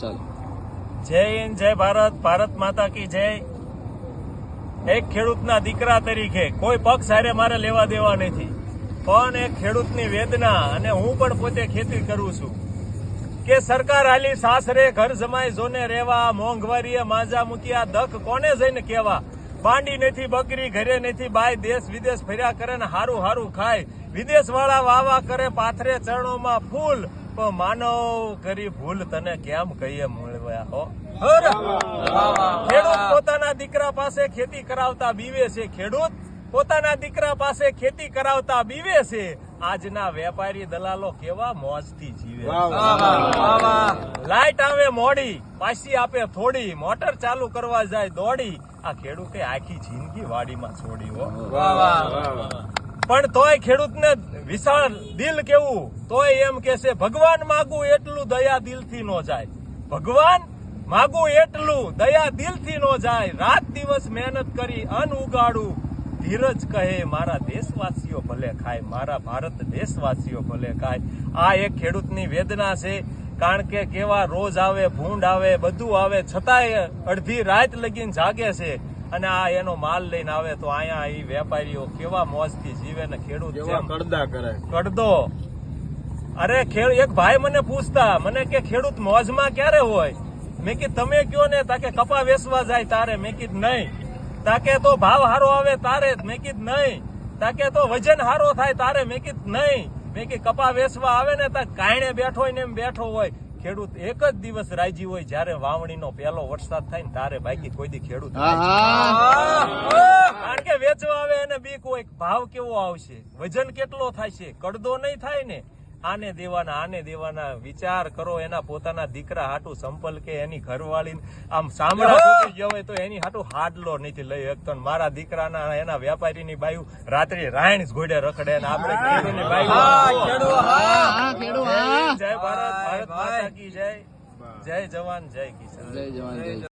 ચાલો જય હિન્દ, જય ભારત, ભારત માતા કી જય. એક ખેડૂતના દીકરા તરીકે કોઈ પક્ષ હારે મારે લેવા દેવા નથી, પણ એક ખેડૂતની વેદના, અને હું પણ પોતે ખેતી કરું છું, કે સરકાર આલી સાસરે ઘર જમાઈ જોને રેવા, મોંઘવારીએ માંજા મૂક્યા, દખ કોને જઈને કેવા, બાંડી નથી બકરી, ઘરે નથી બાય, દેશ વિદેશ ફર્યા કરે ને હારું હારું ખાય, વિદેશ વાળા વાવા કરે પાથરે ચરણોમાં ફૂલ, પણ માનવ કરી ભૂલ તને કેમ કહીએ મળવ્યા હો. ખેડૂત પોતાના દીકરા પાસે ખેતી કરાવતા બીવે છે, ખેડૂત પોતાના દીકરા પાસે ખેતી કરાવતા બીવે છે. આજના વેપારી દલાલો કેવા મોજથી જીવે. લાઈટ આવે મોડી, પાછી આપે થોડી, મોટર ચાલુ કરવા જાય દોડી, આ ખેડૂતે આખી જિંદગી વાડીમાં છોડી હો. પણ તોય ખેડૂતને વિશાળ દિલ કેવું, તોય એમ કે છે ભગવાન માગું એટલું દયા દિલથી નો જાય, ભગવાન માગું એટલું દયા દિલથી નો જાય, રાત દિવસ મહેનત કરી અન્ન ઉગાડું, ધીરજ કહે મારા દેશવાસીઓ ભલે ખાય, મારા ભારત દેશવાસીઓ ભલે ખાય. આ એક ખેડૂતની વેદના છે, કારણ કે કેવા રોજ આવે, ભૂંડ આવે, બધું આવે, છતાંય અડધી રાત લગીને જાગે છે, અને આ એનો માલ લઈને આવે તો અહીંયા એ વેપારીઓ કેવા મોજથી જીવે ને ખેડૂત કડદા કરે કડદો. અરે એક ભાઈ મને પૂછતા, મને કે ખેડૂત મોજમાં ક્યારે હોય? મેં કીધું તમે કયો ને, તાકે કપા વેચવા જાય તારે, મેં કીધું નહીં, તાકે તો ભાવ હારો આવે તારે, મેં કીધું નહીં, તાકે તો વજન હારો થાય તારે, મેં કીધું નહીં, મેં કીધું કપા વેચવા આવે ને તા કાયણે બેઠો હોય ને એમ બેઠો હોય. ખેડૂત એક જ દિવસ રાજી હોય જયારે વાવણીનો પહેલો વરસાદ થાય ને તારે, બાકી કોઈ દી ખેડૂત કારણ કે વેચવા આવે અને બીક હોય, ભાવ કેવો આવશે, વજન કેટલો થાય છે, કડદો નહીં થાય ને. આને દેવાના વિચાર કરો. એના પોતાના દીકરા હાટું સંપલ કે એની ઘરવાળી આમ સાંભળા તૂટી ગયો હોય તો એની હાટું હાડલો નથી લઈ શકતો. મારા દીકરાના એના વેપારીની બાયુ રાત્રે રાયણ ઘોડે રખડે ને આપણે ખેડૂતની બાયુ. જય ભારત, ભારત માતા કી જય. જય જવાન, જય કિસાન. જય જવાન, જય